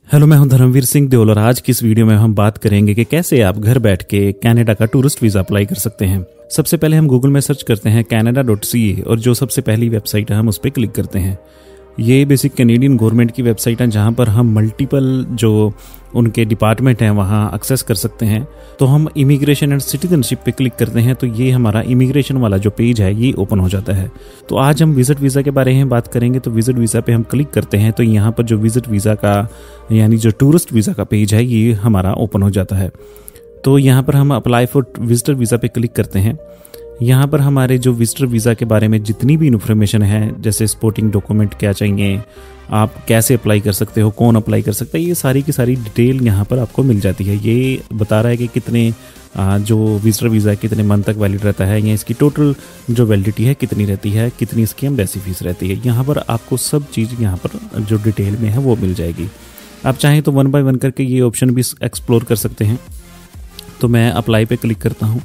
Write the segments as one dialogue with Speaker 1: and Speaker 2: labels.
Speaker 1: Hello, मैं हूं धर्मवीर सिंह देओल और आज की इस वीडियो में हम बात करेंगे कि कैसे आप घर बैठ के कनाडा का टूरिस्ट वीज़ा अप्लाई कर सकते हैं। सबसे पहले हम गूगल में सर्च करते हैं canada.ca और जो सबसे पहली वेबसाइट है हम उस पर क्लिक करते हैं। ये बेसिक कैनेडियन गवर्नमेंट की वेबसाइट है जहां पर हम मल्टीपल जो उनके डिपार्टमेंट हैं वहां एक्सेस कर सकते हैं। तो हम इमिग्रेशन एंड सिटीजनशिप पे क्लिक करते हैं तो ये हमारा इमिग्रेशन वाला जो पेज है ये ओपन हो जाता है। तो आज हम विजिट वीज़ा के बारे में बात करेंगे। तो विजिट वीज़ा पे हम क्लिक करते हैं तो यहाँ पर जो विजिट वीज़ा का यानी जो टूरिस्ट वीज़ा का पेज है ये हमारा ओपन हो जाता है। तो यहाँ पर हम अप्लाई फॉर विजिटर वीज़ा पे क्लिक करते हैं। यहाँ पर हमारे जो विजिटर वीज़ा के बारे में जितनी भी इन्फॉर्मेशन है, जैसे सपोर्टिंग डॉक्यूमेंट क्या चाहिए, आप कैसे अप्लाई कर सकते हो, कौन अप्लाई कर सकता है, ये सारी की सारी डिटेल यहाँ पर आपको मिल जाती है। ये बता रहा है कि कितने जो विजिटर वीज़ा कितने मंथ तक वैलिड रहता है या इसकी टोटल जो वैलिडिटी है कितनी रहती है, कितनी इसकी एम्बेसी फीस रहती है। यहाँ पर आपको सब चीज़ यहाँ पर जो डिटेल में है वो मिल जाएगी। आप चाहें तो 1 बाय 1 करके ये ऑप्शन भी एक्सप्लोर कर सकते हैं। तो मैं अप्लाई पे क्लिक करता हूँ।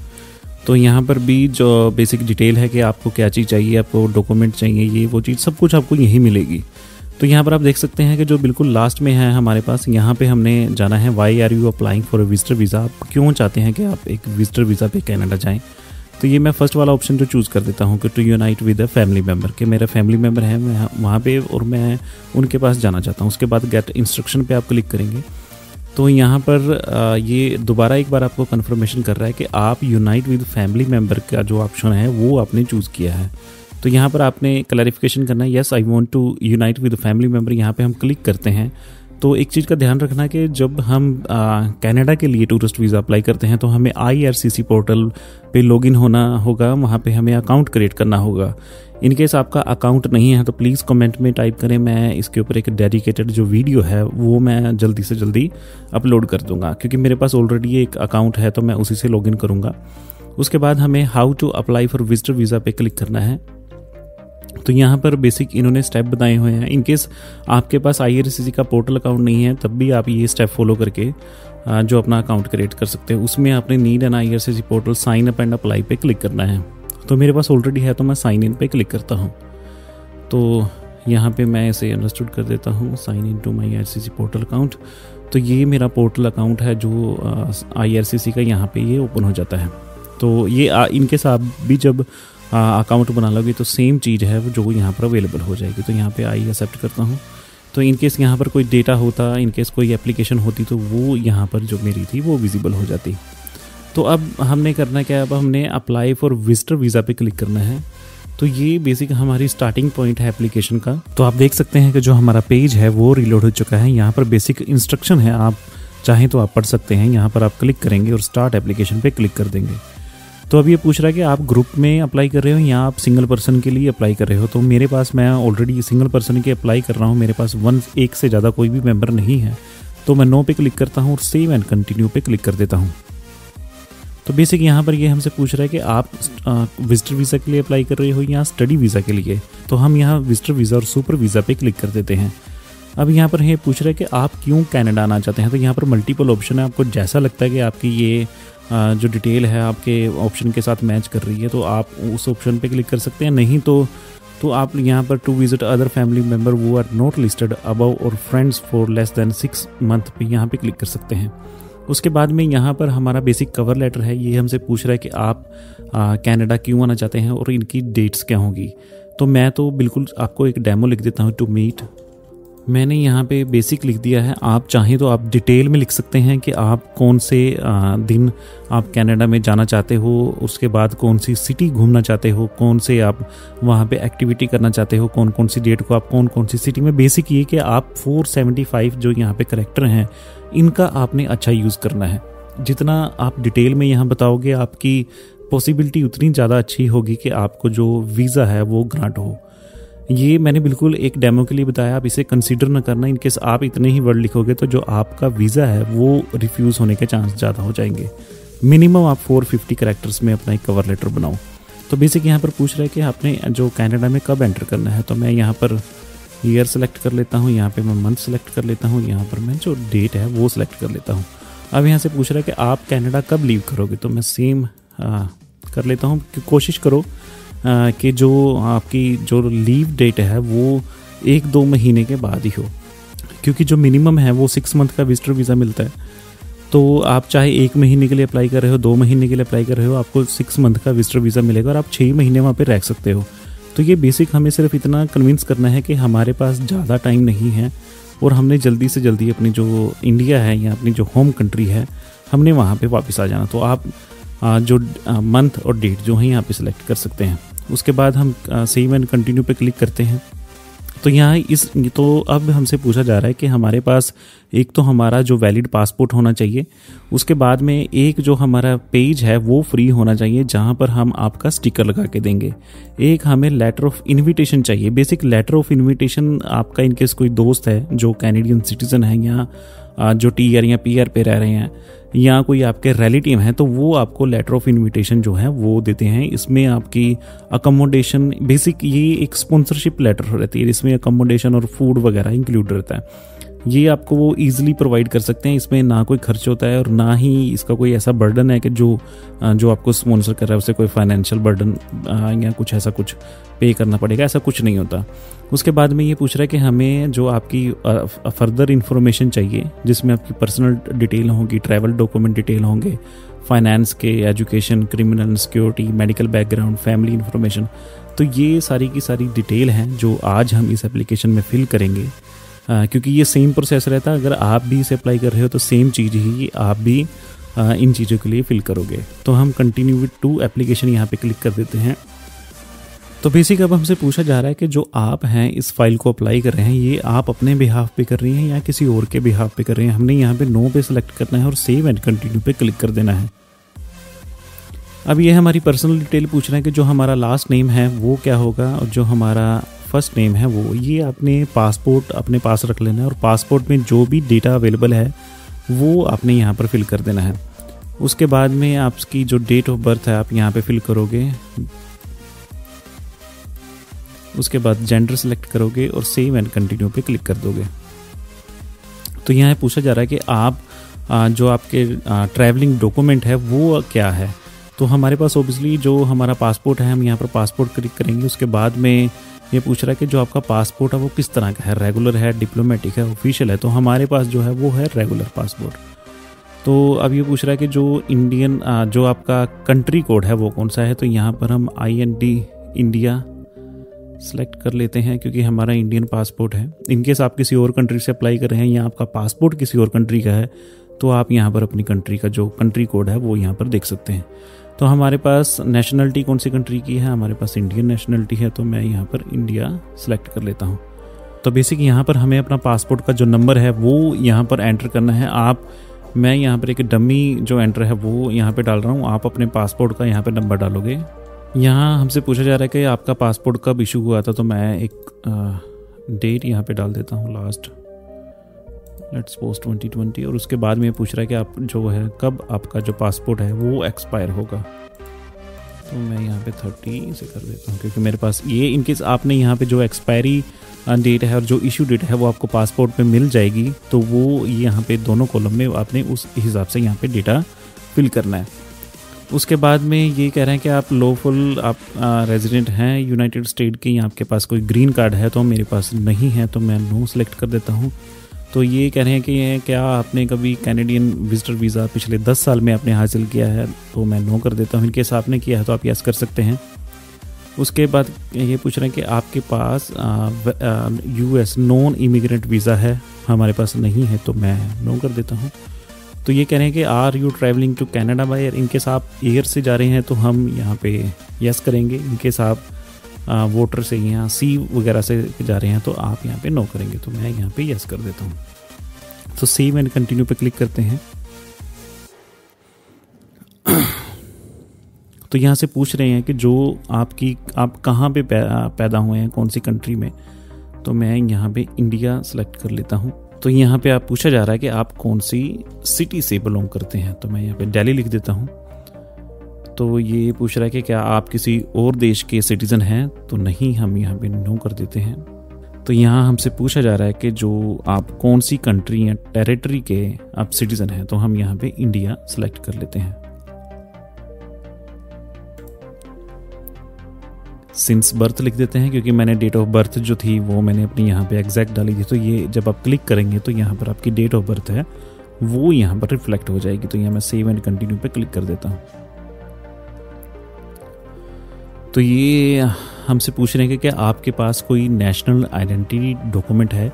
Speaker 1: तो यहाँ पर भी जो बेसिक डिटेल है कि आपको क्या चीज़ चाहिए, आपको डॉक्यूमेंट चाहिए, ये वो चीज़ सब कुछ आपको यहीं मिलेगी। तो यहाँ पर आप देख सकते हैं कि जो बिल्कुल लास्ट में है हमारे पास, यहाँ पे हमने जाना है why are you applying for a visitor visa. आप क्यों चाहते हैं कि आप एक विजिटर वीज़ा पे कनाडा जाएं। तो ये मैं फर्स्ट वाला ऑप्शन जो चूज़ कर देता हूँ कि to unite with a family member, कि मेरा फैमिली मेम्बर है मैं वहाँ पे और मैं उनके पास जाना चाहता हूँ। उसके बाद गेट इंस्ट्रक्शन पे आप क्लिक करेंगे तो यहाँ पर ये दोबारा एक बार आपको कन्फर्मेशन कर रहा है कि आप यूनाइट विद फैमिली मेम्बर का जो ऑप्शन है वो आपने चूज़ किया है। तो यहाँ पर आपने क्लैरिफिकेशन करना है, yes I want to unite with family member. यहाँ पे हम क्लिक करते हैं तो एक चीज़ का ध्यान रखना कि जब हम कनाडा के लिए टूरिस्ट वीज़ा अप्लाई करते हैं तो हमें IRCC पोर्टल पे लॉगिन होना होगा, वहाँ पे हमें अकाउंट क्रिएट करना होगा। इन केस आपका अकाउंट नहीं है तो प्लीज़ कमेंट में टाइप करें, मैं इसके ऊपर एक डेडिकेटेड जो वीडियो है वो मैं जल्दी से जल्दी अपलोड कर दूंगा, क्योंकि मेरे पास ऑलरेडी एक अकाउंट है तो मैं उसी से लॉगिन करूँगा। उसके बाद हमें how to apply for visitor visa पे क्लिक करना है। तो यहाँ पर बेसिक इन्होंने स्टेप बताए हुए हैं। इनकेस आपके पास IRCC का पोर्टल अकाउंट नहीं है तब भी आप ये स्टेप फॉलो करके जो अपना अकाउंट क्रिएट कर सकते हैं। उसमें आपने need an IRCC portal sign up and apply पे क्लिक करना है। तो मेरे पास ऑलरेडी है तो मैं साइन इन पे क्लिक करता हूँ। तो यहाँ पे मैं इसे अंडरस्टूड कर देता हूँ, sign in to my IRCC portal account. तो ये मेरा पोर्टल अकाउंट है जो IRCC का, यहाँ पे ये ओपन हो जाता है। तो ये इनकेस आप भी जब अकाउंट बना लोगे तो सेम चीज़ है जो यहाँ पर अवेलेबल हो जाएगी। तो यहाँ पे आई एक्सेप्ट करता हूँ। तो इनकेस यहाँ पर कोई डेटा होता, इनकेस कोई एप्लीकेशन होती तो वो यहाँ पर जो मेरी थी वो विजिबल हो जाती। तो अब हमने करना क्या है, अब हमने अप्लाई फॉर विजिटर वीज़ा पे क्लिक करना है। तो ये बेसिक हमारी स्टार्टिंग पॉइंट है एप्लीकेशन का। तो आप देख सकते हैं कि जो हमारा पेज है वो रिलोड हो चुका है। यहाँ पर बेसिक इंस्ट्रक्शन है, आप चाहें तो आप पढ़ सकते हैं। यहाँ पर आप क्लिक करेंगे और स्टार्ट एप्लीकेशन पे क्लिक कर देंगे। तो अब ये पूछ रहा है कि आप ग्रुप में अप्लाई कर रहे हो या आप सिंगल पर्सन के लिए अप्लाई कर रहे हो। तो मेरे पास, मैं ऑलरेडी सिंगल पर्सन के अप्लाई कर रहा हूँ, मेरे पास एक से ज़्यादा कोई भी मेंबर नहीं है। तो मैं नो पे क्लिक करता हूँ और सेव एंड कंटिन्यू पे क्लिक कर देता हूँ। तो बेसिक यहाँ पर ये हमसे पूछ रहा है कि आप विजिटर वीज़ा के लिए अप्लाई कर रहे हो या स्टडी वीज़ा के लिए। तो हम यहाँ विजिटर वीज़ा और सुपर वीज़ा पे क्लिक कर देते हैं। अब यहाँ पर ये पूछ रहा है कि आप क्यों कनाडा आना चाहते हैं। तो यहाँ पर मल्टीपल ऑप्शन है, आपको जैसा लगता है कि आपकी ये जो डिटेल है आपके ऑप्शन के साथ मैच कर रही है तो आप उस ऑप्शन पे क्लिक कर सकते हैं। नहीं तो आप यहाँ पर to visit other family member वो आर नॉट लिस्टेड अबव और friends for less than 6 month पे यहाँ पे क्लिक कर सकते हैं। उसके बाद में यहाँ पर हमारा बेसिक कवर लेटर है। ये हमसे पूछ रहा है कि आप कनाडा क्यों आना चाहते हैं और इनकी डेट्स क्या होंगी। तो मैं तो बिल्कुल आपको एक डेमो लिख देता हूँ, टू मीट। मैंने यहाँ पे बेसिक लिख दिया है। आप चाहें तो आप डिटेल में लिख सकते हैं कि आप कौन से दिन आप कनाडा में जाना चाहते हो, उसके बाद कौन सी सिटी घूमना चाहते हो, कौन से आप वहाँ पे एक्टिविटी करना चाहते हो, कौन कौन सी डेट को आप कौन कौन सी सिटी में। बेसिक ये कि आप 475 जो यहाँ पे करेक्टर हैं इनका आपने अच्छा यूज़ करना है। जितना आप डिटेल में यहाँ बताओगे आपकी पॉसिबिलिटी उतनी ज़्यादा अच्छी होगी कि आपको जो वीज़ा है वो ग्रांट हो। ये मैंने बिल्कुल एक डेमो के लिए बताया, आप इसे कंसीडर न करना। इनकेस आप इतने ही वर्ड लिखोगे तो जो आपका वीज़ा है वो रिफ्यूज़ होने के चांस ज़्यादा हो जाएंगे। मिनिमम आप 450 कैरेक्टर्स में अपना एक कवर लेटर बनाओ। तो बेसिक यहाँ पर पूछ रहा है कि आपने जो कनाडा में कब एंटर करना है। तो मैं यहाँ पर ईयर सेलेक्ट कर लेता हूँ, यहाँ पे मैं मंथ सेलेक्ट कर लेता हूँ, यहाँ पर मैं जो डेट है वो सेलेक्ट कर लेता हूँ। अब यहाँ से पूछ रहा है कि आप कनाडा कब लीव करोगे। तो मैं सेम कर लेता हूँ कि कोशिश करो कि जो आपकी जो लीव डेट है वो 1-2 महीने के बाद ही हो। क्योंकि जो मिनिमम है वो 6 मंथ का विजिटर वीज़ा मिलता है। तो आप चाहे 1 महीने के लिए अप्लाई कर रहे हो, 2 महीने के लिए अप्लाई कर रहे हो, आपको 6 मंथ का विजिटर वीज़ा मिलेगा और आप 6 महीने वहाँ पे रह सकते हो। तो ये बेसिक हमें सिर्फ इतना कन्विंस करना है कि हमारे पास ज़्यादा टाइम नहीं है और हमने जल्दी से जल्दी अपनी जो इंडिया है या अपनी जो होम कंट्री है हमने वहाँ पे वापस आ जाना। तो आप जो मंथ और डेट जो है यहाँ पे सिलेक्ट कर सकते हैं। उसके बाद हम सेव एंड कंटिन्यू पे क्लिक करते हैं। तो यहाँ तो अब हमसे पूछा जा रहा है कि हमारे पास एक तो हमारा जो वैलिड पासपोर्ट होना चाहिए, उसके बाद में एक जो हमारा पेज है वो फ्री होना चाहिए जहाँ पर हम आपका स्टिकर लगा के देंगे। एक हमें लेटर ऑफ इनविटेशन चाहिए, बेसिक लेटर ऑफ इनविटेशन आपका इनकेस कोई दोस्त है जो कैनेडियन सिटीज़न है या जो TR या PR पे रह रहे हैं या कोई आपके रिलेटिव हैं, तो वो आपको लेटर ऑफ इनविटेशन जो है वो देते हैं। इसमें आपकी अकोमोडेशन, बेसिक ये एक स्पॉन्सरशिप लेटर रहती है, इसमें अकोमोडेशन और फूड वगैरह इंक्लूड रहता है। ये आपको वो ईजिली प्रोवाइड कर सकते हैं, इसमें ना कोई खर्च होता है और ना ही इसका कोई ऐसा बर्डन है कि जो आपको स्पॉन्सर कर रहा है उसे कोई फाइनेंशियल बर्डन या कुछ ऐसा कुछ पे करना पड़ेगा, ऐसा कुछ नहीं होता। उसके बाद में ये पूछ रहा है कि हमें जो आपकी फर्दर इन्फॉर्मेशन चाहिए जिसमें आपकी पर्सनल डिटेल होगी, ट्रैवल डॉक्यूमेंट डिटेल होंगे, फाइनेंस के, education, criminal, security, medical background, family information. तो ये सारी की सारी डिटेल हैं जो आज हम इस एप्लीकेशन में फिल करेंगे। क्योंकि ये सेम प्रोसेस रहता है, अगर आप भी इसे अप्लाई कर रहे हो तो सेम चीज़ ही आप भी इन चीज़ों के लिए फिल करोगे। तो हम कंटिन्यू विद टू एप्लीकेशन यहाँ पे क्लिक कर देते हैं। तो बेसिक अब हमसे पूछा जा रहा है कि जो आप हैं इस फाइल को अप्लाई कर रहे हैं ये आप अपने बिहाफ पे कर रही हैं या किसी और के बिहाफ पे कर रहे हैं। हमने यहाँ पे नो पे सिलेक्ट करना है और सेव एंड कंटिन्यू पे क्लिक कर देना है। अब ये हमारी पर्सनल डिटेल पूछ रहे हैं कि जो हमारा लास्ट नेम है वो क्या होगा और जो हमारा फर्स्ट नेम है वो, ये आपने पासपोर्ट अपने पास रख लेना है और पासपोर्ट में जो भी डेटा अवेलेबल है वो आपने यहाँ पर फिल कर देना है। उसके बाद में आपकी जो डेट ऑफ बर्थ है आप यहाँ पे फिल करोगे। उसके बाद जेंडर सेलेक्ट करोगे और सेव एंड कंटिन्यू पे क्लिक कर दोगे। तो यहाँ पूछा जा रहा है कि आप जो आपके ट्रैवलिंग डॉक्यूमेंट है वो क्या है। तो हमारे पास ऑब्वियसली जो हमारा पासपोर्ट है, हम यहाँ पर पासपोर्ट क्लिक करेंगे। उसके बाद में ये पूछ रहा है कि जो आपका पासपोर्ट है वो किस तरह का है, रेगुलर है, डिप्लोमेटिक है, ऑफिशियल है। तो हमारे पास जो है वो है रेगुलर पासपोर्ट। तो अब ये पूछ रहा है कि जो इंडियन जो आपका कंट्री कोड है वो कौन सा है। तो यहाँ पर हम IND इंडिया सेलेक्ट कर लेते हैं क्योंकि हमारा इंडियन पासपोर्ट है। इनकेस आप किसी और कंट्री से अप्लाई कर रहे हैं या आपका पासपोर्ट किसी और कंट्री का है तो आप यहाँ पर अपनी कंट्री का जो कंट्री कोड है वो यहाँ पर देख सकते हैं। तो हमारे पास नेशनलिटी कौन सी कंट्री की है, हमारे पास इंडियन नेशनलिटी है, तो मैं यहाँ पर इंडिया सेलेक्ट कर लेता हूँ। तो बेसिक यहाँ पर हमें अपना पासपोर्ट का जो नंबर है वो यहाँ पर एंटर करना है। मैं यहाँ पर एक डमी जो एंटर है वो यहाँ पे डाल रहा हूँ, आप अपने पासपोर्ट का यहाँ पे नंबर डालोगे। यहाँ हमसे पूछा जा रहा है कि आपका पासपोर्ट कब इशू हुआ था, तो मैं एक डेट यहाँ पे डाल देता हूँ, लास्ट लेट्स सपोज 2020। और उसके बाद में पूछ रहा है कि आप जो है कब आपका जो पासपोर्ट है वो एक्सपायर होगा। तो मैं यहाँ पे 30 से कर देता हूँ क्योंकि मेरे पास ये इनकेस आपने यहाँ पे जो एक्सपायरी डेट है और जो इशू डेट है वो आपको पासपोर्ट पे मिल जाएगी, तो वो यहाँ पे दोनों कॉलम में आपने उस हिसाब से यहाँ पे डेटा फिल करना है। उसके बाद में ये कह रहे हैं कि आप लॉफुल आप रेजिडेंट हैं यूनाइटेड स्टेट के या आपके पास कोई ग्रीन कार्ड है, तो मेरे पास नहीं है तो मैं नो सेलेक्ट कर देता हूँ। तो ये कह रहे हैं कि क्या आपने कभी कैनेडियन विजिटर वीज़ा पिछले 10 साल में आपने हासिल किया है, तो मैं नो कर देता हूँ। इनकेस आपने किया है तो आप यस कर सकते हैं। उसके बाद ये पूछ रहे हैं कि आपके पास US नॉन इमिग्रेंट वीज़ा है, हमारे पास नहीं है तो मैं नो कर देता हूँ। तो ये कह रहे हैं कि are you travelling to Canada by air, in case आप एयर से जा रहे हैं तो हम यहाँ पे यस करेंगे। इनकेस आप वोटर से यहाँ सी वगैरह से जा रहे हैं तो आप यहाँ पे नो करेंगे, तो मैं यहाँ पे यस कर देता हूँ। तो सेव एंड कंटिन्यू पे क्लिक करते हैं। तो यहाँ से पूछ रहे हैं कि जो आप कहाँ पे पैदा हुए हैं, कौन सी कंट्री में, तो मैं यहाँ पे इंडिया सेलेक्ट कर लेता हूँ। तो यहाँ पे आप पूछा जा रहा है कि आप कौन सी सिटी से बिलोंग करते हैं, तो मैं यहाँ पे दिल्ली लिख देता हूँ। तो ये पूछ रहा है कि क्या आप किसी और देश के सिटीज़न हैं, तो नहीं, हम यहाँ पे नो कर देते हैं। तो यहाँ हमसे पूछा जा रहा है कि जो आप कौन सी कंट्री या टेरिटरी के आप सिटीज़न हैं, तो हम यहाँ पे इंडिया सेलेक्ट कर लेते हैं। सिंस बर्थ लिख देते हैं, क्योंकि मैंने डेट ऑफ बर्थ जो थी वो मैंने अपनी यहाँ पे एग्जैक्ट डाली थी। तो ये जब आप क्लिक करेंगे तो यहाँ पर आपकी डेट ऑफ बर्थ है वो यहाँ पर रिफ्लेक्ट हो जाएगी। तो यहाँ मैं सेव एंड कंटिन्यू पे क्लिक कर देता हूँ। तो ये हमसे पूछ रहे हैं कि क्या आपके पास कोई नेशनल आइडेंटिटी डॉक्यूमेंट है।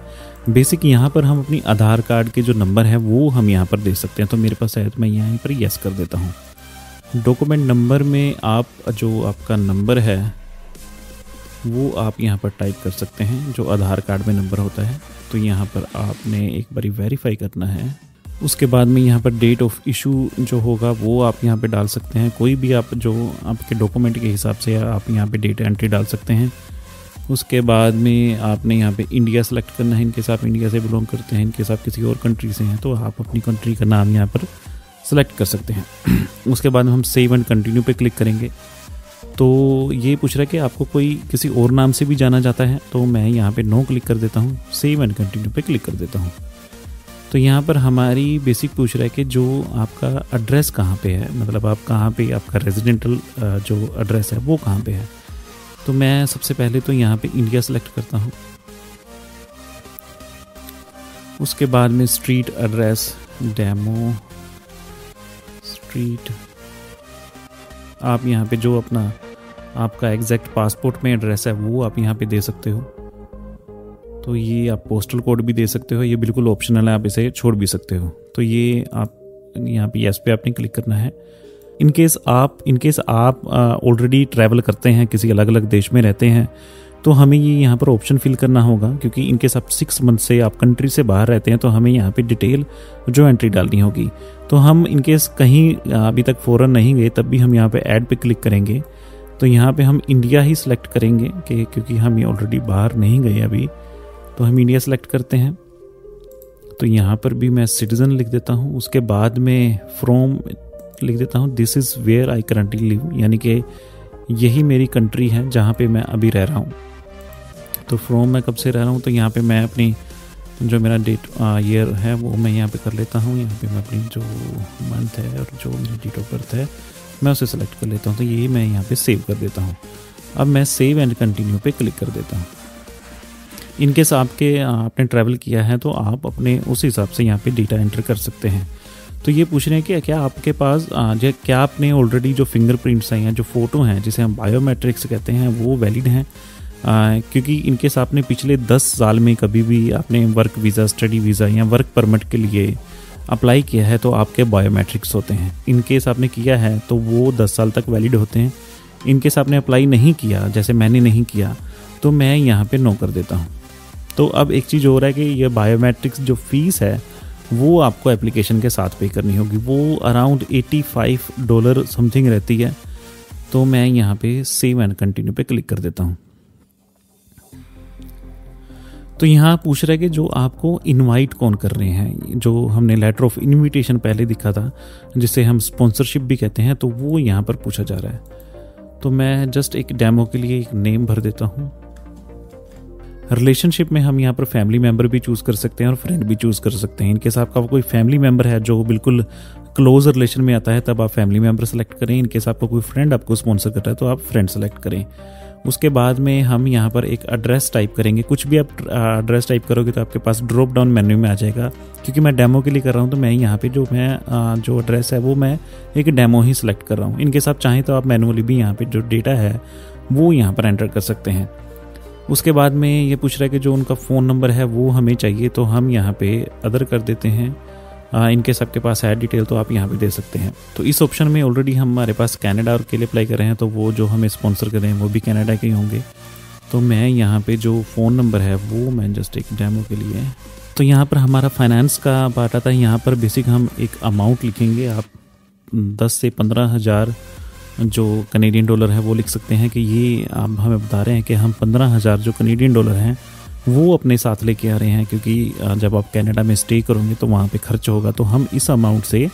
Speaker 1: बेसिक यहाँ पर हम अपनी आधार कार्ड के जो नंबर है वो हम यहाँ पर दे सकते हैं। तो मेरे पास है तो मैं यहाँ पर यस कर देता हूँ। डॉक्यूमेंट नंबर में आप जो आपका नंबर है वो आप यहाँ पर टाइप कर सकते हैं, जो आधार कार्ड में नंबर होता है। तो यहाँ पर आपने एक बारी वेरीफाई करना है। उसके बाद में यहाँ पर डेट ऑफ इशू जो होगा वो आप यहाँ पे डाल सकते हैं। कोई भी आप जो आपके डॉक्यूमेंट के हिसाब से आप यहाँ पे डेट एंट्री डाल सकते हैं। उसके बाद में आपने यहाँ पे इंडिया सेलेक्ट करना है। इनकेस आप इंडिया से बिलोंग करते हैं, इनकेस आप किसी और कंट्री से हैं तो आप अपनी कंट्री का नाम यहाँ पर सेलेक्ट कर सकते हैं। उसके बाद में हम सेव एंड कंटिन्यू पे क्लिक करेंगे। तो ये पूछ रहा है कि आपको कोई किसी और नाम से भी जाना जाता है। तो मैं यहाँ पे नो क्लिक कर देता हूँ, सेव एंड कंटिन्यू पे क्लिक कर देता हूँ। तो यहाँ पर हमारी बेसिक पूछ रहा है कि जो आपका एड्रेस कहाँ पे है, मतलब आप कहाँ पे आपका रेजिडेंटल जो एड्रेस है वो कहाँ पे है। तो मैं सबसे पहले तो यहाँ पे इंडिया सेलेक्ट करता हूँ। उसके बाद में स्ट्रीट एड्रेस डेमो स्ट्रीट, आप यहाँ पे जो अपना आपका एग्जैक्ट पासपोर्ट में एड्रेस है वो आप यहाँ पे दे सकते हो। तो ये आप पोस्टल कोड भी दे सकते हो, ये बिल्कुल ऑप्शनल है, आप इसे छोड़ भी सकते हो। तो ये आप यहाँ पे यस पे आपने क्लिक करना है। इनकेस आप ऑलरेडी ट्रैवल करते हैं, किसी अलग अलग देश में रहते हैं, तो हमें ये यहाँ पर ऑप्शन फिल करना होगा, क्योंकि इनकेस आप 6 मंथ से आप कंट्री से बाहर रहते हैं तो हमें यहाँ पे डिटेल जो एंट्री डालनी होगी। तो हम इनकेस कहीं अभी तक फॉरेन नहीं गए तब भी हम यहाँ पे ऐड पे क्लिक करेंगे। तो यहाँ पे हम इंडिया ही सिलेक्ट करेंगे कि क्योंकि हम ये ऑलरेडी बाहर नहीं गए अभी, तो हम इंडिया सेलेक्ट करते हैं। तो यहाँ पर भी मैं सिटीज़न लिख देता हूँ। उसके बाद में फ्रॉम लिख देता हूँ this is where I currently live, यानी कि यही मेरी कंट्री है जहाँ पे मैं अभी रह रहा हूँ। तो फ्रॉम मैं कब से रह रहा हूँ, तो यहाँ पे मैं अपनी जो मेरा डेट ईयर है वो मैं यहाँ पे कर लेता हूँ। यहाँ पे मैं अपनी जो मंथ है और जो मेरी डेट ऑफ बर्थ है मैं उसे सेलेक्ट कर लेता हूँ। तो ये मैं यहाँ पे सेव कर देता हूँ। अब मैं सेव एंड कंटिन्यू पे क्लिक कर देता हूँ। इनकेस आपने ट्रैवल किया है तो आप अपने उस हिसाब से यहाँ पे डेटा एंटर कर सकते हैं। तो ये पूछ रहे हैं कि क्या आपके पास क्या आपने ऑलरेडी जो फिंगरप्रिंट्स हैं या जो फ़ोटो हैं जिसे हम बायोमेट्रिक्स कहते हैं वो वैलिड हैं। क्योंकि इनकेस आपने पिछले 10 साल में कभी भी आपने वर्क वीज़ा, स्टडी वीज़ा या वर्क परमिट के लिए अप्लाई किया है तो आपके बायोमेट्रिक्स होते हैं। इनकेस आपने किया है तो वो 10 साल तक वैलिड होते हैं। इनकेस आपने अप्लाई नहीं किया, जैसे मैंने नहीं किया, तो मैं यहाँ पे नो कर देता हूँ। तो अब एक चीज़ हो रहा है कि ये बायोमेट्रिक्स जो फ़ीस है वो आपको एप्लीकेशन के साथ पे करनी होगी। वो अराउंड $85 समथिंग रहती है। तो मैं यहाँ पे सेव एंड कंटिन्यू पे क्लिक कर देता हूँ। तो यहाँ पूछ रहा है कि जो आपको इनवाइट कौन कर रहे हैं, जो हमने लेटर ऑफ इनविटेशन पहले दिखा था जिसे हम स्पॉन्सरशिप भी कहते हैं, तो वो यहाँ पर पूछा जा रहा है। तो मैं जस्ट एक डेमो के लिए एक नेम भर देता हूँ। रिलेशनशिप में हम यहाँ पर फैमिली मेम्बर भी चूज़ कर सकते हैं और फ्रेंड भी चूज़ कर सकते हैं। इनकेस आपका कोई फैमिली मेम्बर है जो बिल्कुल क्लोज रिलेशन में आता है तब आप फैमिली मेम्बर सेलेक्ट करें। इनकेस आपको कोई फ्रेंड आपको स्पॉन्सर कर रहा है तो आप फ्रेंड सेलेक्ट करें। उसके बाद में हम यहाँ पर एक एड्रेस टाइप करेंगे। कुछ भी आप एड्रेस टाइप करोगे तो आपके पास ड्रॉप डाउन मेन्यू में आ जाएगा। क्योंकि मैं डेमो के लिए कर रहा हूँ तो मैं यहाँ पे जो एड्रेस है वो मैं एक डेमो ही सिलेक्ट कर रहा हूँ। इनकेस आप चाहें तो आप मैनुअली भी यहाँ पे जो डेटा है वो यहाँ पर एंटर कर सकते हैं। उसके बाद में ये पूछ रहा है कि जो उनका फ़ोन नंबर है वो हमें चाहिए, तो हम यहाँ पे अदर कर देते हैं। इनकेस आपके पास है डिटेल तो आप यहाँ पे दे सकते हैं। तो इस ऑप्शन में ऑलरेडी हमारे पास कनाडा के लिए अप्लाई कर रहे हैं, तो वो जो हमें स्पॉन्सर कर रहे हैं वो भी कनाडा के ही होंगे। तो मैं यहाँ पे जो फ़ोन नंबर है वो मैं जस्ट एक डेमो के लिए, तो यहाँ पर हमारा फाइनेंस का पार्ट आता है। यहाँ पर बेसिक हम एक अमाउंट लिखेंगे। आप 10 से 15 हज़ार जो कनेडियन डॉलर है वो लिख सकते हैं कि ये आप हमें बता रहे हैं कि हम 15,000 जो कनेडियन डॉलर हैं वो अपने साथ लेके आ रहे हैं, क्योंकि जब आप कनाडा में स्टे करोगे तो वहाँ पे खर्च होगा, तो हम इस अमाउंट से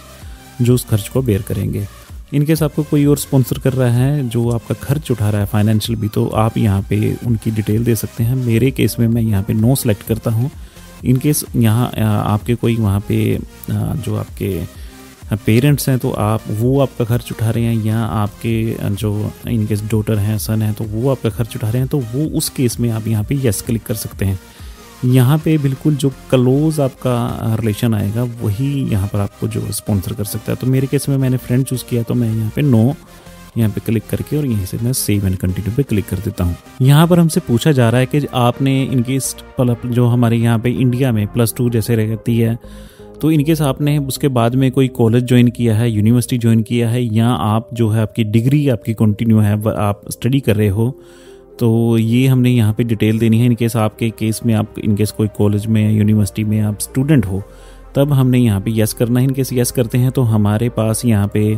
Speaker 1: जो उस खर्च को बेयर करेंगे। इनकेस आपको कोई और स्पॉन्सर कर रहा है जो आपका खर्च उठा रहा है फाइनेंशियल भी, तो आप यहाँ पे उनकी डिटेल दे सकते हैं। मेरे केस में मैं यहाँ पे नो सेलेक्ट करता हूँ। इनकेस यहाँ आपके कोई वहाँ पे जो आपके पेरेंट्स हैं तो आप वो आपका खर्च उठा रहे हैं, या आपके जो इनके डॉटर हैं, सन हैं, तो वो आपका खर्च उठा रहे हैं, तो वो उस केस में आप यहाँ पे यस क्लिक कर सकते हैं। यहाँ पे बिल्कुल जो क्लोज आपका रिलेशन आएगा वही यहाँ पर आपको जो स्पॉन्सर कर सकता है। तो मेरे केस में मैंने फ्रेंड चूज़ किया, तो मैं यहाँ पे नो यहाँ पे क्लिक करके और यहीं से मैं सेव एंड कंटिन्यू पे क्लिक कर देता हूँ। यहाँ पर हमसे पूछा जा रहा है कि आपने इनकेस जो हमारे यहाँ पे इंडिया में +2 जैसे रहती है, तो इनकेस आपने उसके बाद में कोई कॉलेज ज्वाइन किया है, यूनिवर्सिटी ज्वाइन किया है, या आप जो है आपकी डिग्री आपकी कंटिन्यू है, आप स्टडी कर रहे हो, तो ये हमने यहाँ पे डिटेल देनी है। इनकेस आपके केस में आप इनकेस कोई कॉलेज में यूनिवर्सिटी में आप स्टूडेंट हो, तब हमने यहाँ पे यस करना है। इनकेस यस करते हैं तो हमारे पास यहाँ पे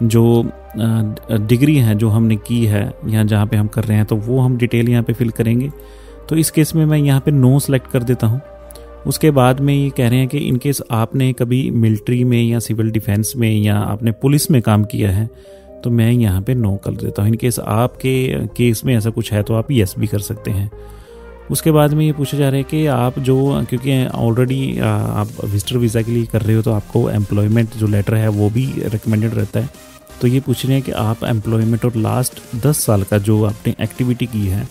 Speaker 1: जो डिग्री है जो हमने की है यहाँ जहाँ पे हम कर रहे हैं, तो वो हम डिटेल यहाँ पे फिल करेंगे। तो इस केस में मैं यहाँ पे नो सेलेक्ट कर देता हूँ। उसके बाद में ये कह रहे हैं कि इनकेस आपने कभी मिलिट्री में या सिविल डिफेंस में या आपने पुलिस में काम किया है, तो मैं यहाँ पे नो कर देता हूँ। इनकेस आपके केस में ऐसा कुछ है तो आप यस भी कर सकते हैं। उसके बाद में ये पूछा जा रहा है कि आप जो, क्योंकि ऑलरेडी आप विजिटर वीज़ा के लिए कर रहे हो, तो आपको एम्प्लॉयमेंट जो लेटर है वो भी रिकमेंडेड रहता है। तो ये पूछ रहे हैं कि आप एम्प्लॉयमेंट और लास्ट 10 साल का जो आपने एक्टिविटी की है,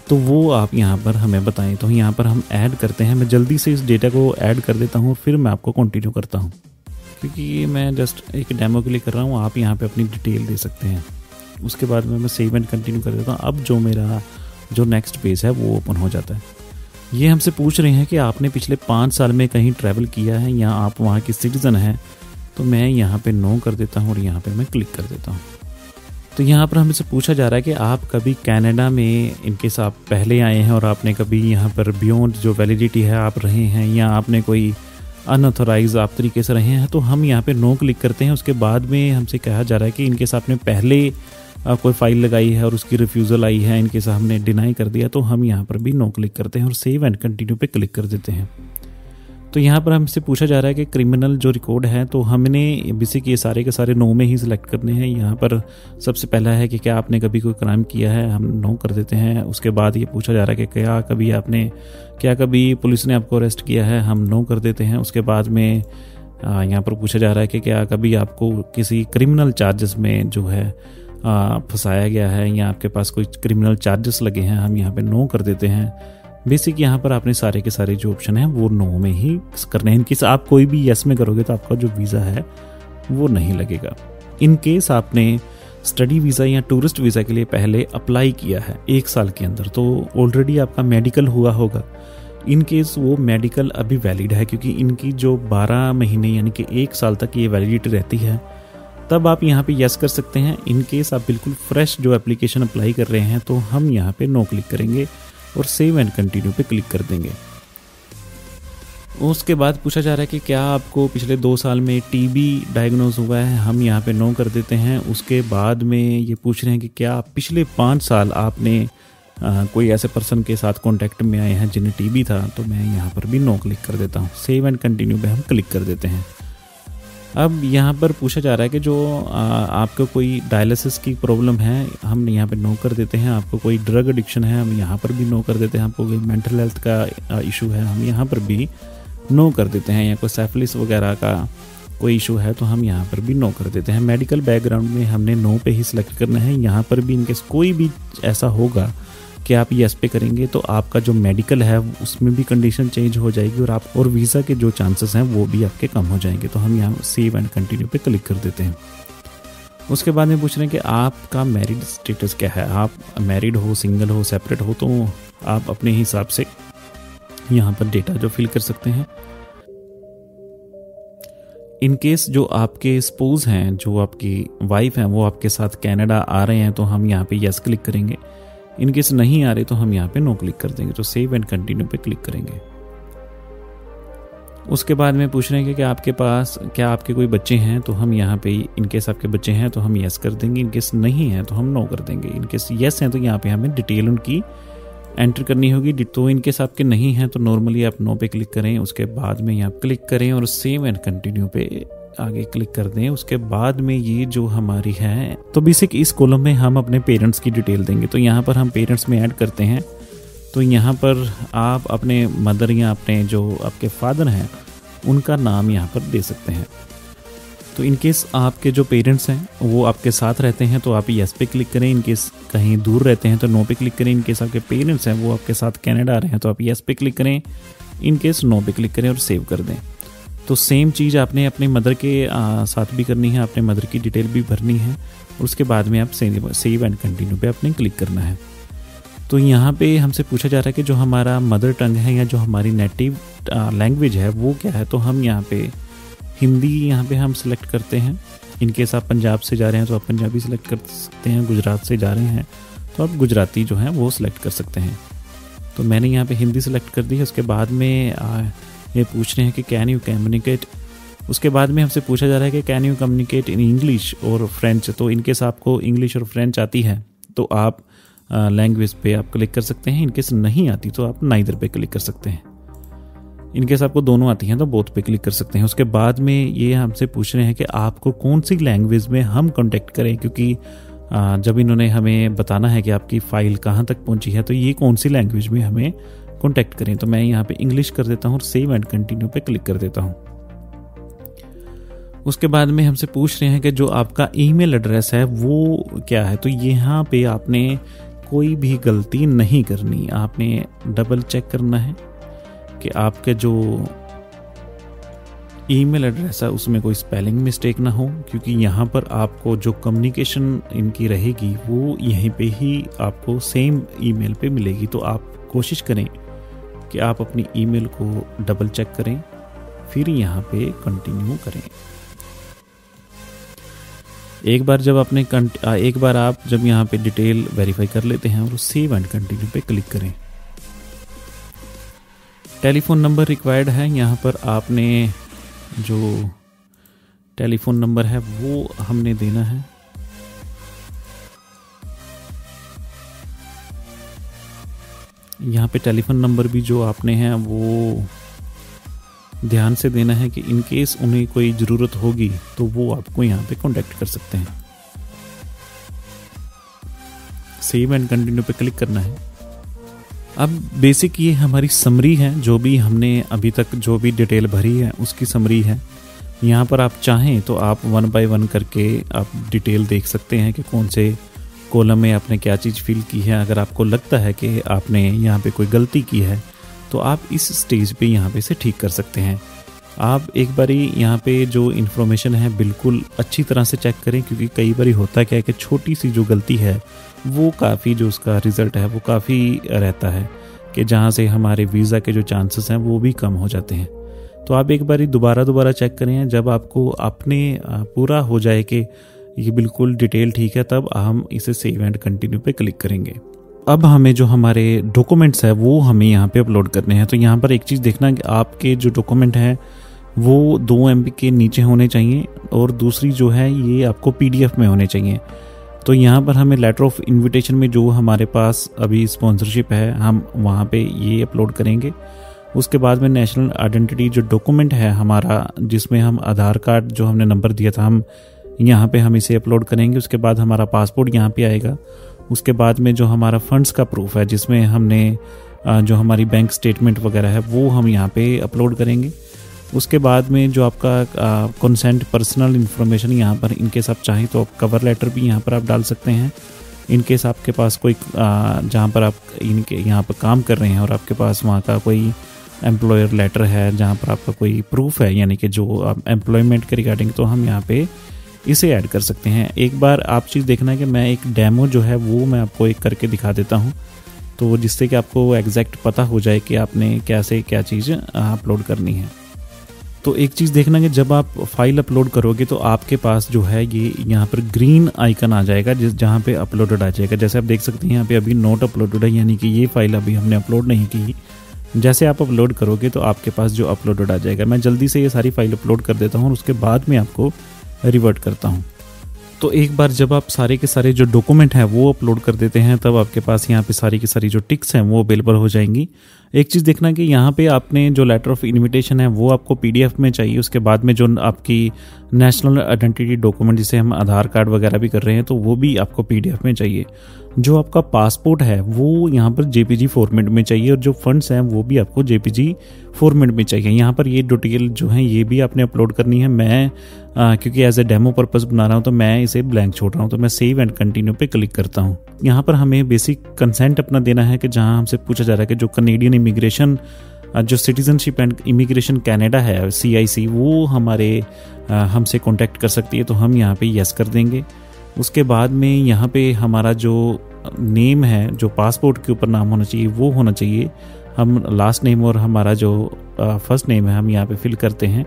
Speaker 1: तो वो आप यहाँ पर हमें बताएं। तो यहाँ पर हम ऐड करते हैं। मैं जल्दी से इस डेटा को ऐड कर देता हूँ, फिर मैं आपको कंटिन्यू करता हूँ, क्योंकि ये मैं जस्ट एक डेमो के लिए कर रहा हूँ। आप यहाँ पे अपनी डिटेल दे सकते हैं। उसके बाद में मैं सेव एंड कंटिन्यू कर देता हूँ। अब जो मेरा जो नेक्स्ट पेज है वो ओपन हो जाता है। ये हमसे पूछ रहे हैं कि आपने पिछले 5 साल में कहीं ट्रैवल किया है या आप वहाँ के सिटीज़न हैं, तो मैं यहाँ पे नो कर देता हूँ और यहाँ पे मैं क्लिक कर देता हूँ। तो यहाँ पर हमसे पूछा जा रहा है कि आप कभी कनाडा में इनकेस आप पहले आए हैं और आपने कभी यहाँ पर बियॉन्ड जो वैलिडिटी है आप रहे हैं, या आपने कोई अनऑथोराइज आप तरीके से रहे हैं, तो हम यहाँ पे नो क्लिक करते हैं। उसके बाद में हमसे कहा जा रहा है कि इनकेस आपने पहले कोई फाइल लगाई है और उसकी रिफ्यूज़ल आई है, इनकेस हमने डिनाई कर दिया, तो हम यहाँ पर भी नो क्लिक करते हैं और सेव एंड कंटिन्यू पे क्लिक कर देते हैं। तो यहाँ पर हमसे पूछा जा रहा है कि क्रिमिनल जो रिकॉर्ड है, तो हमने बेसिक ये सारे के सारे नो में ही सिलेक्ट करने हैं। यहाँ पर सबसे पहला है कि क्या आपने कभी कोई क्राइम किया है, हम नो कर देते हैं। उसके बाद ये पूछा जा रहा है कि क्या कभी पुलिस ने आपको अरेस्ट किया है, हम नो कर देते हैं। उसके बाद में यहाँ पर पूछा जा रहा है कि क्या कभी आपको किसी क्रिमिनल चार्जेस में जो है फंसाया गया है, या आपके पास कोई क्रिमिनल चार्जेस लगे हैं, हम यहाँ पे नो कर देते हैं। बेसिक यहाँ पर आपने सारे के सारे जो ऑप्शन हैं वो नो में ही करने हैं। इनकेस आप कोई भी यस में करोगे तो आपका जो वीज़ा है वो नहीं लगेगा। इनकेस आपने स्टडी वीज़ा या टूरिस्ट वीज़ा के लिए पहले अप्लाई किया है 1 साल के अंदर, तो ऑलरेडी आपका मेडिकल हुआ होगा। इनकेस वो मेडिकल अभी वैलिड है, क्योंकि इनकी जो 12 महीने यानी कि 1 साल तक ये वैलिडिटी रहती है, तब आप यहाँ पे यस कर सकते हैं। इनकेस आप बिल्कुल फ्रेश जो एप्लीकेशन अप्लाई कर रहे हैं, तो हम यहाँ पे नो क्लिक करेंगे और सेव एंड कंटिन्यू पे क्लिक कर देंगे। उसके बाद पूछा जा रहा है कि क्या आपको पिछले 2 साल में टीबी डायग्नोज हुआ है, हम यहाँ पे नो कर देते हैं। उसके बाद में ये पूछ रहे हैं कि क्या पिछले 5 साल आपने कोई ऐसे पर्सन के साथ कांटेक्ट में आए हैं जिन्हें टीबी था, तो मैं यहाँ पर भी नो क्लिक कर देता हूँ। सेव एंड कंटिन्यू पे हम क्लिक कर देते हैं। अब यहाँ पर पूछा जा रहा है कि जो आपको कोई डायलिसिस की प्रॉब्लम है, हम यहाँ पे नो कर देते हैं। आपको कोई ड्रग एडिक्शन है, हम यहाँ पर भी नो कर देते हैं। आपको कोई मेंटल हेल्थ का इशू है, हम यहाँ पर भी नो कर देते हैं। या कोई सिफिलिस वगैरह का कोई इशू है, तो हम यहाँ पर भी नो कर देते हैं। मेडिकल बैकग्राउंड में हमने नो पे ही सिलेक्ट करना है। यहाँ पर भी इनकेस कोई भी ऐसा होगा कि आप यस पे करेंगे, तो आपका जो मेडिकल है उसमें भी कंडीशन चेंज हो जाएगी और वीज़ा के जो चांसेस हैं वो भी आपके कम हो जाएंगे। तो हम यहाँ सेव एंड कंटिन्यू पे क्लिक कर देते हैं। उसके बाद में पूछ रहे हैं कि आपका मैरिड स्टेटस क्या है, आप मैरिड हो, सिंगल हो, सेपरेट हो, तो आप अपने हिसाब से यहाँ पर डेटा जो फिल कर सकते हैं। इन केस जो आपके स्पोज हैं, जो आपकी वाइफ हैं, वो आपके साथ कनाडा आ रहे हैं, तो हम यहाँ पे यस क्लिक करेंगे। इन केस नहीं आ रहे तो हम यहाँ पे नो क्लिक कर देंगे। तो सेव एंड कंटिन्यू पे क्लिक करेंगे। उसके बाद में पूछ रहे हैं कि क्या आपके कोई बच्चे हैं, तो हम यहाँ पे इनकेस आपके बच्चे हैं तो हम यस कर देंगे। इनकेस नहीं है तो हम नो कर देंगे। इनकेस यस हैं तो यहाँ पे हमें डिटेल उनकी एंटर करनी होगी। तो इनकेस आपके नहीं हैं तो नॉर्मली आप नो पे क्लिक करें। उसके बाद में यहाँ क्लिक करें और सेव एंड कंटिन्यू पे आगे क्लिक कर दें। उसके बाद में ये जो हमारी है, तो बेसिक इस कॉलम में हम अपने पेरेंट्स की डिटेल देंगे। तो यहाँ पर हम पेरेंट्स में ऐड करते हैं। तो यहाँ पर आप अपने मदर या अपने जो आपके फादर हैं उनका नाम यहाँ पर दे सकते हैं। तो इनकेस आपके जो पेरेंट्स हैं वो आपके साथ रहते हैं तो आप येस पे क्लिक करें, इनकेस कहीं दूर रहते हैं तो नो पे क्लिक करें, इनकेस आपके पेरेंट्स हैं वो आपके साथ कनाडा आ रहे हैं तो आप येस पे क्लिक करें, इनकेस नो पे क्लिक करें और सेव कर दें। तो सेम चीज़ आपने अपने मदर के साथ भी करनी है, अपने मदर की डिटेल भी भरनी है और उसके बाद में आप सेव एंड कंटिन्यू पे आपने क्लिक करना है। तो यहाँ पे हमसे पूछा जा रहा है कि जो हमारा मदर टंग है या जो हमारी नेटिव लैंग्वेज है वो क्या है, तो हम यहाँ पे हिंदी यहाँ पे हम सिलेक्ट करते हैं। इनकेस आप पंजाब से जा रहे हैं तो आप पंजाबी सिलेक्ट कर सकते हैं, गुजरात से जा रहे हैं तो आप गुजराती जो है वो सिलेक्ट कर सकते हैं। तो मैंने यहाँ पे हिंदी सिलेक्ट कर दी है। उसके बाद में ये पूछ रहे हैं कि कैन यू कम्युनिकेट, उसके बाद में हमसे पूछा जा रहा है कि can you communicate in English और फ्रेंच। तो इनकेस आपको इंग्लिश और फ्रेंच आती है तो आप लैंग्वेज पे आप क्लिक कर सकते हैं, इनकेस नहीं आती तो आप नाइदर पे क्लिक कर सकते हैं। इनकेस आपको दोनों आती हैं तो बोथ पे क्लिक कर सकते हैं। उसके बाद में ये हमसे पूछ रहे हैं कि आपको कौन सी लैंग्वेज में हम कांटेक्ट करें, क्योंकि जब इन्होंने हमें बताना है कि आपकी फ़ाइल कहाँ तक पहुँची है तो ये कौन सी लैंग्वेज में हमें कांटेक्ट करें। तो मैं यहाँ पे इंग्लिश कर देता हूँ और सेव एंड कंटिन्यू पे क्लिक कर देता हूँ। उसके बाद में हमसे पूछ रहे हैं कि जो आपका ईमेल एड्रेस है वो क्या है। तो यहाँ पे आपने कोई भी गलती नहीं करनी, आपने डबल चेक करना है कि आपके जो ईमेल एड्रेस है उसमें कोई स्पेलिंग मिस्टेक ना हो, क्योंकि यहाँ पर आपको जो कम्युनिकेशन इनकी रहेगी वो यहीं पे ही आपको सेम ईमेल पे मिलेगी। तो आप कोशिश करें कि आप अपनी ईमेल को डबल चेक करें, फिर यहाँ पे कंटिन्यू करें। एक बार आप जब यहाँ पे डिटेल वेरीफाई कर लेते हैं और सेव एंड कंटिन्यू पे क्लिक करें। टेलीफोन नंबर रिक्वायर्ड है, यहाँ पर आपने जो टेलीफोन नंबर है वो हमने देना है। यहाँ पे टेलीफोन नंबर भी जो आपने है वो ध्यान से देना है कि इन केस उन्हें कोई ज़रूरत होगी तो वो आपको यहाँ पे कांटेक्ट कर सकते हैं। सेव एंड कंटिन्यू पे क्लिक करना है। अब बेसिक ये हमारी समरी है, जो भी हमने अभी तक जो भी डिटेल भरी है उसकी समरी है। यहाँ पर आप चाहें तो आप 1 बाय 1 करके आप डिटेल देख सकते हैं कि कौन से कॉलम में आपने क्या चीज़ फिल की है। अगर आपको लगता है कि आपने यहाँ पे कोई गलती की है तो आप इस स्टेज पे यहाँ पे से ठीक कर सकते हैं। आप एक बारी यहाँ पे जो इन्फॉर्मेशन है बिल्कुल अच्छी तरह से चेक करें, क्योंकि कई बारी होता क्या है कि छोटी सी जो गलती है वो काफ़ी जो उसका रिज़ल्ट है वो काफ़ी रहता है कि जहाँ से हमारे वीज़ा के जो चांसेस हैं वो भी कम हो जाते हैं। तो आप एक बारी दोबारा चेक करें। जब आपको अपने पूरा हो जाए कि ये बिल्कुल डिटेल ठीक है तब हम इसे सेव एंड कंटिन्यू पे क्लिक करेंगे। अब हमें जो हमारे डॉक्यूमेंट्स है वो हमें यहाँ पे अपलोड करने हैं। तो यहाँ पर एक चीज़ देखना कि आपके जो डॉक्यूमेंट हैं वो 2 MB के नीचे होने चाहिए और दूसरी जो है ये आपको PDF में होने चाहिए। तो यहाँ पर हमें लेटर ऑफ इन्विटेशन में जो हमारे पास अभी स्पॉन्सरशिप है हम वहाँ पे ये अपलोड करेंगे। उसके बाद में नेशनल आइडेंटिटी जो डॉक्यूमेंट है हमारा, जिसमें हम आधार कार्ड जो हमने नंबर दिया था हम यहाँ पे हम इसे अपलोड करेंगे। उसके बाद हमारा पासपोर्ट यहाँ पे आएगा। उसके बाद में जो हमारा फंड्स का प्रूफ है जिसमें हमने जो हमारी बैंक स्टेटमेंट वगैरह है वो हम यहाँ पे अपलोड करेंगे। उसके बाद में जो आपका कंसेंट पर्सनल इन्फॉर्मेशन यहाँ पर इनकेस आप चाहें तो कवर लेटर भी यहाँ पर आप डाल सकते हैं। इनकेस आपके पास कोई जहाँ पर आप इनके यहाँ पर काम कर रहे हैं और आपके पास वहाँ का कोई एम्प्लॉयर लेटर है जहाँ पर आपका कोई प्रूफ है, यानी कि जो एम्प्लॉयमेंट के रिगार्डिंग, तो हम यहाँ पे इसे ऐड कर सकते हैं। एक बार आप चीज़ देखना है कि मैं एक डेमो जो है वो मैं आपको एक करके दिखा देता हूँ, तो जिससे कि आपको एग्जैक्ट पता हो जाए कि आपने कैसे क्या चीज़ अपलोड करनी है। तो एक चीज़ देखना कि जब आप फाइल अपलोड करोगे तो आपके पास जो है ये यहाँ पर ग्रीन आइकन आ जाएगा जहाँ पे अपलोडेड आ जाएगा। जैसे आप देख सकते हैं यहाँ पे अभी नोट अपलोडेड है, यानी कि ये फाइल अभी हमने अपलोड नहीं की। जैसे आप अपलोड करोगे तो आपके पास जो अपलोडेड आ जाएगा। मैं जल्दी से ये सारी फाइल अपलोड कर देता हूँ और उसके बाद में आपको रिवर्ट करता हूँ। तो एक बार जब आप सारे के सारे जो डॉक्यूमेंट हैं वो अपलोड कर देते हैं तब आपके पास यहाँ पे सारी की सारी जो टिक्स हैं वो अवेलेबल हो जाएंगी। एक चीज़ देखना कि यहाँ पे आपने जो लेटर ऑफ इनविटेशन है वो आपको पीडीएफ में चाहिए। उसके बाद में जो आपकी नेशनल आइडेंटिटी डॉक्यूमेंट जिसे हम आधार कार्ड वगैरह भी कर रहे हैं तो वो भी आपको पीडीएफ में चाहिए। जो आपका पासपोर्ट है वो यहाँ पर जेपीजी फॉर्मेट में चाहिए और जो फंड्स हैं वो भी आपको जेपीजी फॉर्मेट में चाहिए। यहाँ पर ये डिटेल जो है ये भी आपने अपलोड करनी है। मैं क्योंकि एज ए डेमो पर्पस बना रहा हूँ तो मैं इसे ब्लैंक छोड़ रहा हूँ, तो मैं सेव एंड कंटिन्यू पे क्लिक करता हूँ। यहाँ पर हमें बेसिक कंसेंट अपना देना है कि जहाँ हमसे पूछा जा रहा है कि जो कनेडियन इमिग्रेशन जो सिटीजनशिप एंड इमिग्रेशन कनाडा है CIC वो हमसे कांटेक्ट कर सकती है, तो हम यहाँ पे यस कर देंगे। उसके बाद में यहाँ पे हमारा जो नेम है जो पासपोर्ट के ऊपर नाम होना चाहिए वो होना चाहिए। हम लास्ट नेम और हमारा जो फर्स्ट नेम है हम यहाँ पे फिल करते हैं।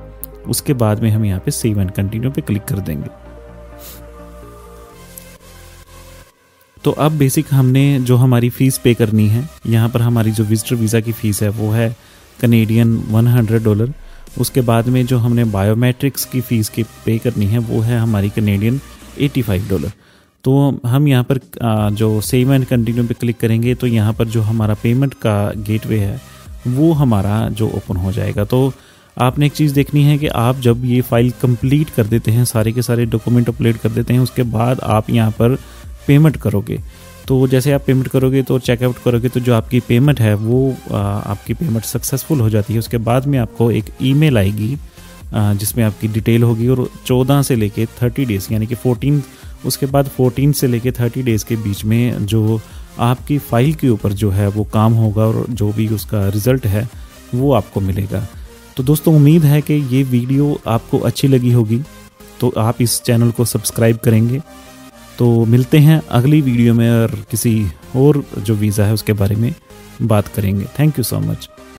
Speaker 1: उसके बाद में हम यहाँ पे सेव एंड कंटिन्यू पे क्लिक कर देंगे। तो अब बेसिक हमने जो हमारी फ़ीस पे करनी है, यहाँ पर हमारी जो विजिटर वीज़ा की फ़ीस है वो है कनेडियन $100। उसके बाद में जो हमने बायोमेट्रिक्स की फ़ीस की पे करनी है वो है हमारी कनेडियन $85। तो हम यहाँ पर जो सेव एंड कंटिन्यू पे क्लिक करेंगे तो यहाँ पर जो हमारा पेमेंट का गेटवे है वो हमारा जो ओपन हो जाएगा। तो आपने एक चीज़ देखनी है कि आप जब ये फाइल कंप्लीट कर देते हैं, सारे के सारे डॉक्यूमेंट अपलोड कर देते हैं, उसके बाद आप यहाँ पर पेमेंट करोगे। तो जैसे आप पेमेंट करोगे तो चेकआउट करोगे तो जो आपकी पेमेंट है वो आपकी पेमेंट सक्सेसफुल हो जाती है। उसके बाद में आपको एक ईमेल आएगी जिसमें आपकी डिटेल होगी और 14 से लेके 30 डेज़ यानी कि 14 उसके बाद 14 से लेके 30 डेज़ के बीच में जो आपकी फ़ाइल के ऊपर जो है वो काम होगा और जो भी उसका रिज़ल्ट है वो आपको मिलेगा। तो दोस्तों उम्मीद है कि ये वीडियो आपको अच्छी लगी होगी, तो आप इस चैनल को सब्सक्राइब करेंगे। तो मिलते हैं अगली वीडियो में और किसी और जो वीज़ा है उसके बारे में बात करेंगे। Thank you so much.